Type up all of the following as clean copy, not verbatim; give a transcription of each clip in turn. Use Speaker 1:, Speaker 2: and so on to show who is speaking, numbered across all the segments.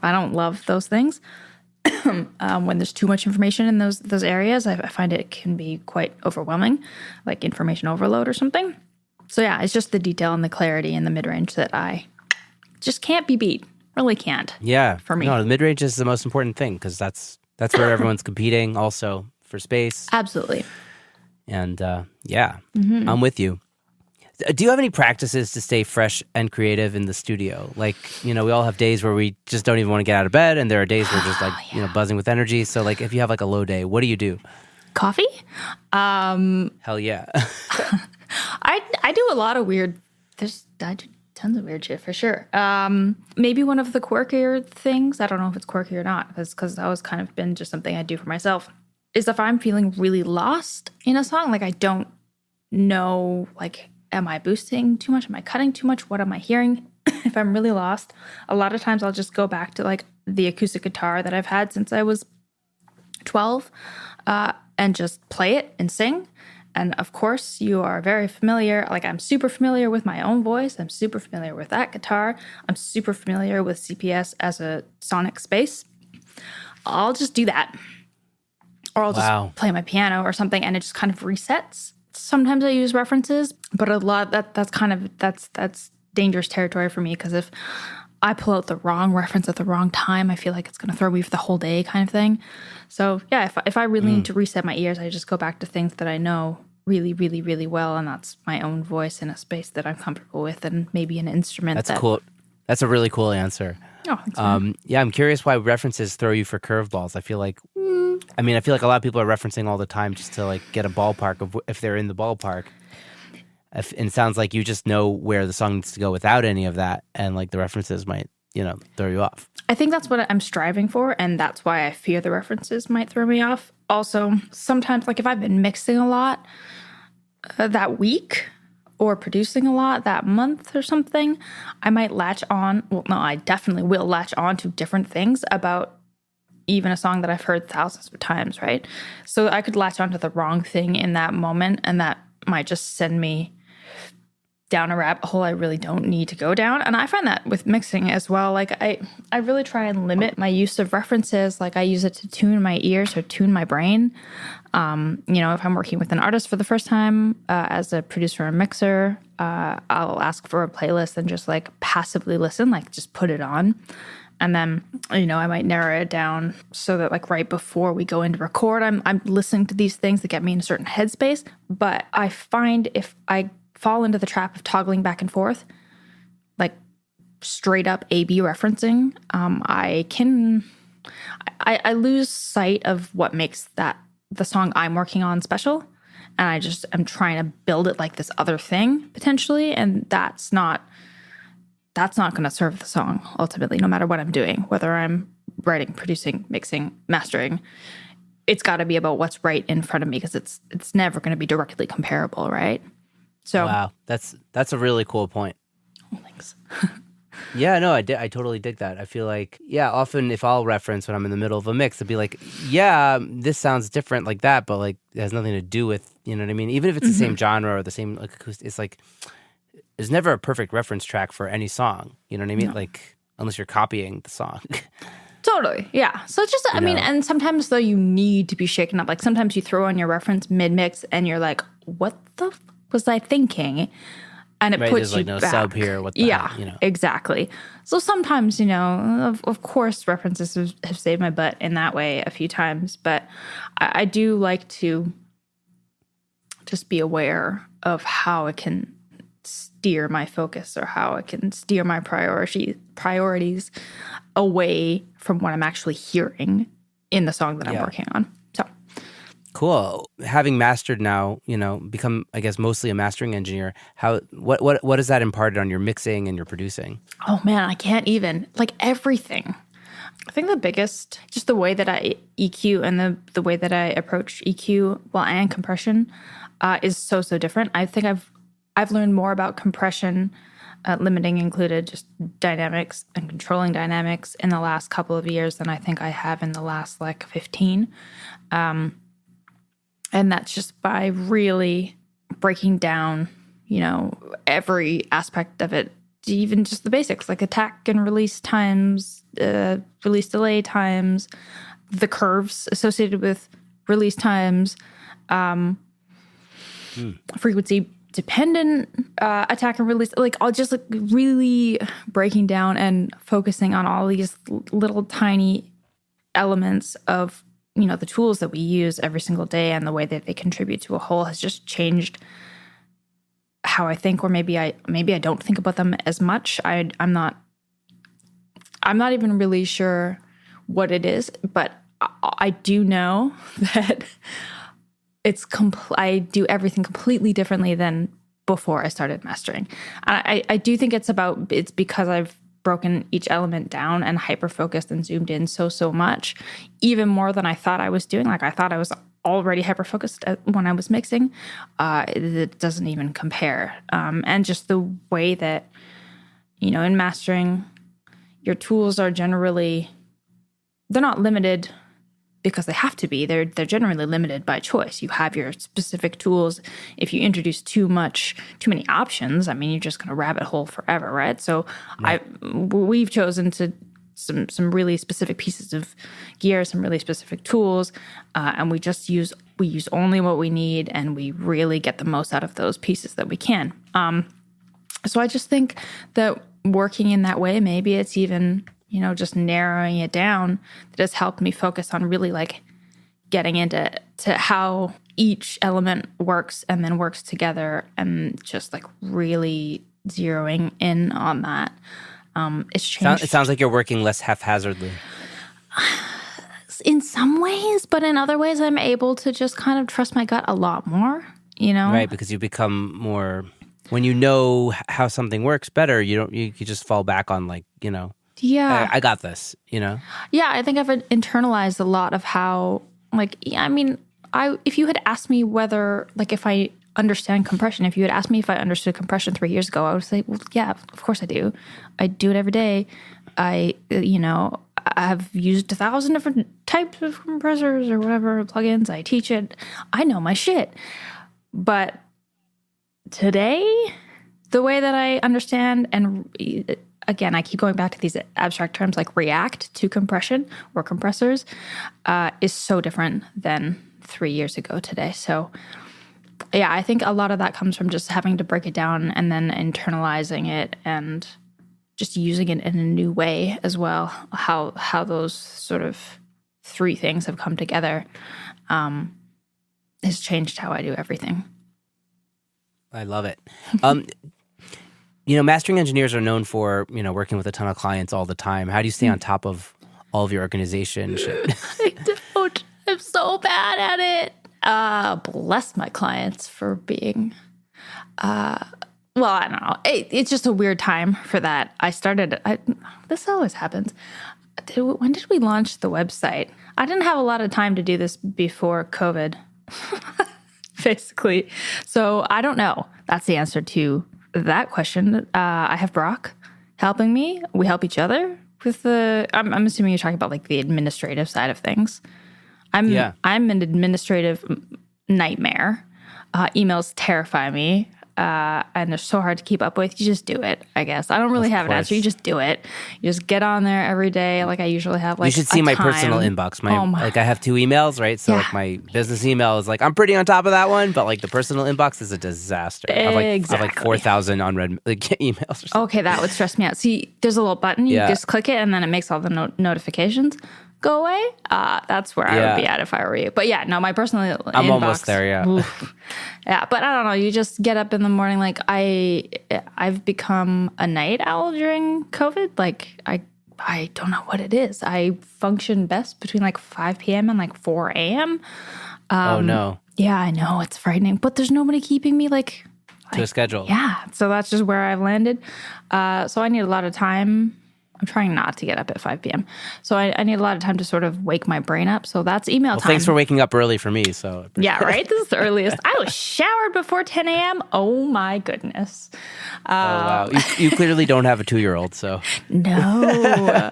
Speaker 1: I don't love those things. When there's too much information in those areas, I find it can be quite overwhelming, like information overload or something. So yeah, it's just the detail and the clarity in the mid-range that I just can't be beat. Really can't.
Speaker 2: Yeah.
Speaker 1: For me.
Speaker 2: No, the mid-range is the most important thing because that's where everyone's competing also for space.
Speaker 1: Absolutely.
Speaker 2: And I'm with you. Do you have any practices to stay fresh and creative in the studio? Like, we all have days where we just don't even want to get out of bed, and there are days where we're just like, buzzing with energy. So like if you have like a low day, what do you do?
Speaker 1: Coffee?
Speaker 2: Hell yeah.
Speaker 1: I do a lot of weird, I do tons of weird shit for sure. Maybe one of the quirkier things, I don't know if it's quirky or not, because that was kind of been just something I do for myself, is if I'm feeling really lost in a song, like I don't know, like, am I boosting too much? Am I cutting too much? What am I hearing? If I'm really lost, a lot of times I'll just go back to like the acoustic guitar that I've had since I was 12 and just play it and sing. And of course, you are very familiar. Like, I'm super familiar with my own voice. I'm super familiar with that guitar. I'm super familiar with CPS as a sonic space. I'll just do that. Or I'll just play my piano or something, and it just kind of resets. Sometimes I use references, but a lot that's dangerous territory for me, because if I pull out the wrong reference at the wrong time, I feel like it's going to throw me for the whole day kind of thing. So yeah, if I really need to reset my ears, I just go back to things that I know really, really, really well, and that's my own voice in a space that I'm comfortable with, and maybe an instrument.
Speaker 2: That's cool. That's a really cool answer.
Speaker 1: Oh, thanks,
Speaker 2: yeah, I'm curious why references throw you for curveballs. I feel like a lot of people are referencing all the time just to like get a ballpark of if they're in the ballpark. And it sounds like you just know where the song needs to go without any of that, and like the references might, throw you off.
Speaker 1: I think that's what I'm striving for, and that's why I fear the references might throw me off. Also, sometimes, like if I've been mixing a lot that week or producing a lot that month or something, I might latch on. Well, no, I definitely will latch on to different things about even a song that I've heard thousands of times, right? So I could latch onto the wrong thing in that moment, and that might just send me down a rabbit hole I really don't need to go down. And I find that with mixing as well. Like I really try and limit my use of references. Like I use it to tune my ears or tune my brain. If I'm working with an artist for the first time as a producer or mixer, I'll ask for a playlist and just like passively listen, like just put it on. And then, I might narrow it down so that like right before we go into record, I'm listening to these things that get me in a certain headspace. But I find if I fall into the trap of toggling back and forth, like straight up A/B referencing, I lose sight of what makes the song I'm working on special. And I'm trying to build it like this other thing potentially. And that's not going to serve the song ultimately, no matter what I'm doing, whether I'm writing, producing, mixing, mastering. It's got to be about what's right in front of me, because it's never going to be directly comparable, right? So
Speaker 2: wow, that's a really cool point.
Speaker 1: Oh, thanks.
Speaker 2: Yeah, no, I totally dig that. I feel like, often if I'll reference when I'm in the middle of a mix, I'll be like, this sounds different like that, but like it has nothing to do with, you know what I mean? Even if it's the same genre or the same like acoustic, it's like there's never a perfect reference track for any song. You know what I mean? No. Like unless you're copying the song.
Speaker 1: Totally, yeah. So it's just, and sometimes though you need to be shaken up. Like sometimes you throw on your reference mid-mix and you're like, what the was I thinking? And it puts you
Speaker 2: no
Speaker 1: back.
Speaker 2: Sub here. What the hell,
Speaker 1: exactly. So sometimes, of course, references have saved my butt in that way a few times. But I do like to just be aware of how it can steer my focus or how it can steer my priorities away from what I'm actually hearing in the song that I'm working on. So
Speaker 2: cool. Having mastered now, become, I guess, mostly a mastering engineer. What has that imparted on your mixing and your producing?
Speaker 1: Oh man, I can't even. Like everything. I think the biggest, just the way that I EQ and the way that I approach EQ, and compression is so different. I think I've learned more about compression, limiting included, just dynamics and controlling dynamics in the last couple of years than I think I have in the last 15. And that's just by really breaking down, every aspect of it, even just the basics, like attack and release times, release delay times, the curves associated with release times, frequency dependent attack and release, like all just like really breaking down and focusing on all these little tiny elements of, you know, the tools that we use every single day and the way that they contribute to a whole has just changed how I think, or maybe I don't think about them as much. I'm not even really sure what it is, but I do know that I do everything completely differently than before I started mastering. I do think it's because I've broken each element down and hyper-focused and zoomed in so much, even more than I thought I was doing. Like I thought I was already hyper-focused when I was mixing. It doesn't even compare. And just the way that, you know, in mastering, your tools are generally, they're not limited because they have to be. They're generally limited by choice. You have your specific tools. If you introduce too many options, I mean, you're just going to rabbit hole forever, right? So right. We've chosen to some really specific pieces of gear, some really specific tools, and we use only what we need, and we really get the most out of those pieces that we can. So I just think that working in that way, maybe it's even, you know, just narrowing it down, that has helped me focus on really like getting into how each element works and then works together, and just like really zeroing in on that. It's changed.
Speaker 2: It sounds like you're working less haphazardly.
Speaker 1: In some ways, but in other ways, I'm able to just kind of trust my gut a lot more, you know?
Speaker 2: Right, because you become more, when you know how something works better, you just fall back on like, you know,
Speaker 1: yeah,
Speaker 2: I got this, you know?
Speaker 1: Yeah, I think I've internalized a lot of how, like, I mean, if you had asked me whether, like, if I understand compression, if you had asked me if I understood compression 3 years ago, I would say, well, yeah, of course I do. I do it every day. I have used 1,000 different types of compressors or whatever, plugins. I teach it. I know my shit. But today, the way that I understand, and again, I keep going back to these abstract terms like react to compression or compressors, is so different than 3 years ago today. So yeah, I think a lot of that comes from just having to break it down and then internalizing it and just using it in a new way as well. How those sort of three things have come together has changed how I do everything.
Speaker 2: I love it. You know, mastering engineers are known for, you know, working with a ton of clients all the time. How do you stay on top of all of your organization shit?
Speaker 1: I don't. I'm so bad at it. Bless my clients for being, well, I don't know. It's just a weird time for that. This always happens. When did we launch the website? I didn't have a lot of time to do this before COVID, basically. So I don't know. That's the answer to that question. I have Brock helping me. We help each other with I'm assuming you're talking about like the administrative side of things. I'm an administrative nightmare. Emails terrify me. And they're so hard to keep up with. You just do it, I guess. I don't really have an answer. You just do it. You just get on there every day, like I usually have. Like,
Speaker 2: you should see my personal inbox. Like I have 2 emails, right? So like my business email is like I'm pretty on top of that one, but like the personal inbox is a disaster. I have like 4,000 unread emails. Or something.
Speaker 1: Okay, that would stress me out. See, there's a little button. You just click it, and then it makes all the notifications go away. That's where I would be at if I were you. But yeah, no, my personal inbox.
Speaker 2: I'm almost there, yeah.
Speaker 1: Oof. Yeah, but I don't know. You just get up in the morning. Like I've become a night owl during COVID. Like I don't know what it is. I function best between like 5 p.m. and like 4 a.m.
Speaker 2: Oh no.
Speaker 1: Yeah, I know. It's frightening. But there's nobody keeping me like
Speaker 2: to a schedule.
Speaker 1: Yeah. So that's just where I've landed. So I need a lot of time. I'm trying not to get up at 5 p.m. So I need a lot of time to sort of wake my brain up. So that's email time.
Speaker 2: Thanks for waking up early for me. So
Speaker 1: yeah, right? This is the earliest. I was showered before 10 a.m. Oh, my goodness.
Speaker 2: Oh, wow. You clearly don't have a 2-year-old, so.
Speaker 1: No.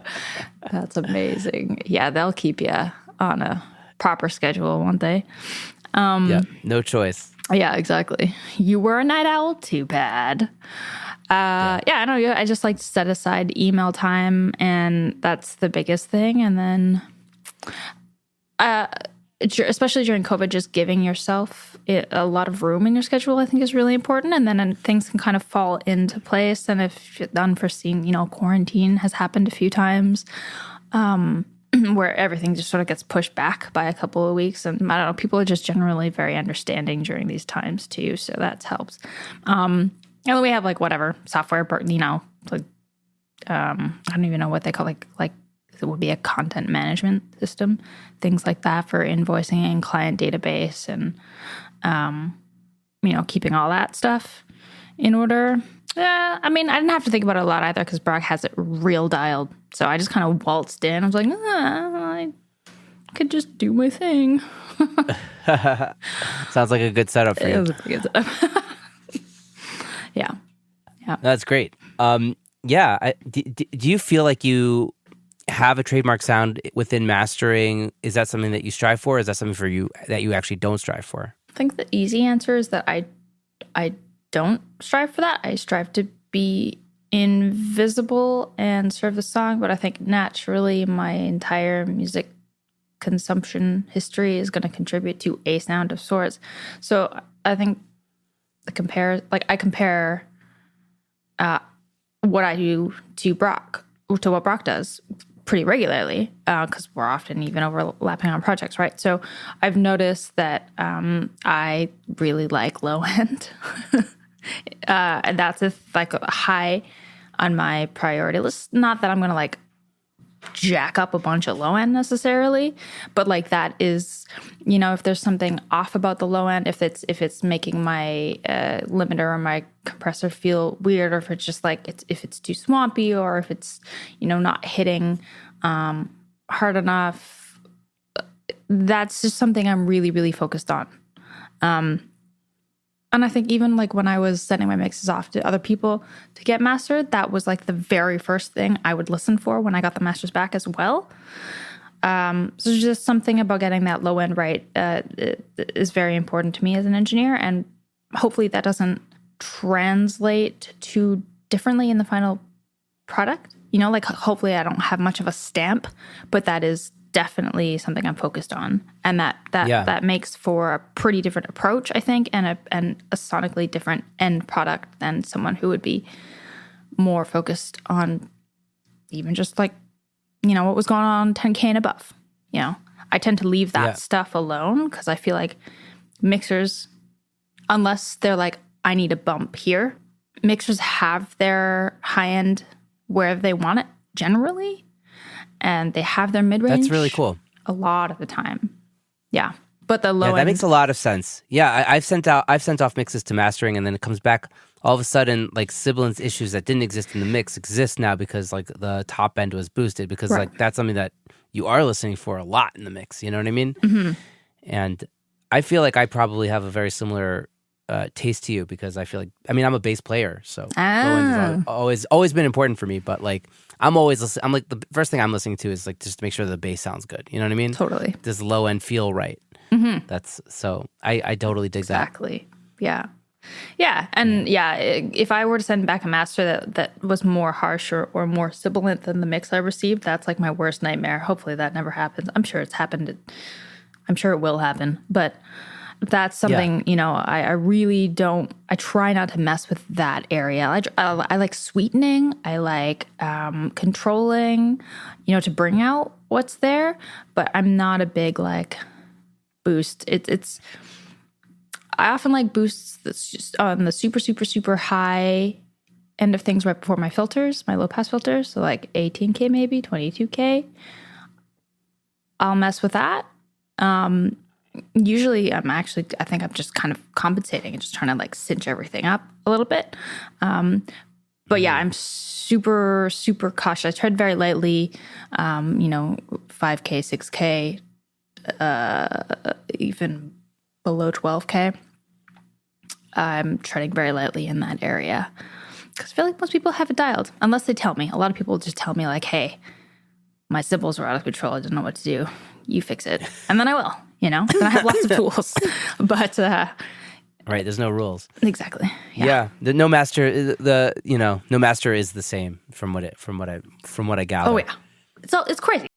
Speaker 1: That's amazing. Yeah, they'll keep you on a proper schedule, won't they?
Speaker 2: Yeah, no choice.
Speaker 1: Yeah, exactly. You were a night owl? Too bad. I know. I just like to set aside email time, and that's the biggest thing. And then, especially during COVID, just giving yourself a lot of room in your schedule, I think, is really important. And then things can kind of fall into place. And if the unforeseen, quarantine has happened a few times, where everything just sort of gets pushed back by a couple of weeks. And I don't know, people are just generally very understanding during these times too. So that helps. And then we have like whatever software, like, I don't even know what they call like it would be a content management system, things like that for invoicing and client database and, keeping all that stuff in order. Yeah, I mean, I didn't have to think about it a lot either because Brock has it real dialed. So I just kind of waltzed in. I was like, I could just do my thing.
Speaker 2: Sounds like a good setup for you.
Speaker 1: It was a pretty good setup. Yeah.
Speaker 2: That's great. Do you feel like you have a trademark sound within mastering? Is that something that you strive for? Or is that something for you that you actually don't strive for?
Speaker 1: I think the easy answer is that I don't strive for that. I strive to be invisible and serve the song, but I think naturally my entire music consumption history is going to contribute to a sound of sorts. So I think I compare what I do to what Brock does pretty regularly, because we're often even overlapping on projects, right? So I've noticed that I really like low end. And that's a high on my priority list. Not that I'm going to like jack up a bunch of low end necessarily, but like that is, if there's something off about the low end, if it's making my limiter or my compressor feel weird, or if it's just like if it's too swampy, or if it's not hitting hard enough, that's just something I'm really, really focused on. And I think even like when I was sending my mixes off to other people to get mastered, that was like the very first thing I would listen for when I got the masters back as well. So just something about getting that low end right is very important to me as an engineer. And hopefully that doesn't translate too differently in the final product. Like hopefully I don't have much of a stamp, but that is definitely something I'm focused on, and that makes for a pretty different approach, I think, and a sonically different end product than someone who would be more focused on even just like what was going on 10K and above. I tend to leave that stuff alone because I feel like mixers, unless they're like I need a bump here, mixers have their high end wherever they want it generally. And they have their mid-range.
Speaker 2: That's really cool.
Speaker 1: A lot of the time. Yeah. But the low end.
Speaker 2: That makes a lot of sense. Yeah, I've sent off mixes to mastering, and then it comes back all of a sudden like sibilance issues that didn't exist in the mix exist now because like the top end was boosted, because like that's something that you are listening for a lot in the mix. You know what I mean? Mm-hmm. And I feel like I probably have a very similar taste to you, because I feel like, I'm a bass player, so low end has always been important for me, but like I'm like the first thing I'm listening to is like just to make sure the bass sounds good. You know what I mean?
Speaker 1: Totally.
Speaker 2: Does low end feel right? Mm-hmm. That's so I totally dig that.
Speaker 1: Exactly. Yeah. Yeah. And if I were to send back a master that was more harsh or more sibilant than the mix I received, that's like my worst nightmare. Hopefully that never happens. I'm sure it's happened. I'm sure it will happen, but that's something, I really don't, I try not to mess with that area. I like sweetening. I like controlling, to bring out what's there, but I'm not a big like boost. I often like boosts that's just on the super, super, super high end of things right before my filters, my low pass filters. So like 18K, maybe 22K. I'll mess with that. Usually I think I'm just kind of compensating and just trying to like cinch everything up a little bit. But yeah, I'm super, super cautious. I tread very lightly, 5K, 6K, even below 12K. I'm treading very lightly in that area because I feel like most people have it dialed, unless they tell me. A lot of people just tell me like, hey, my cymbals are out of control. I don't know what to do. You fix it. And then I will, then I have lots of tools. But
Speaker 2: Right. There's no rules.
Speaker 1: Exactly.
Speaker 2: Yeah. No master. No master is the same from what I gather.
Speaker 1: Oh yeah. It's crazy.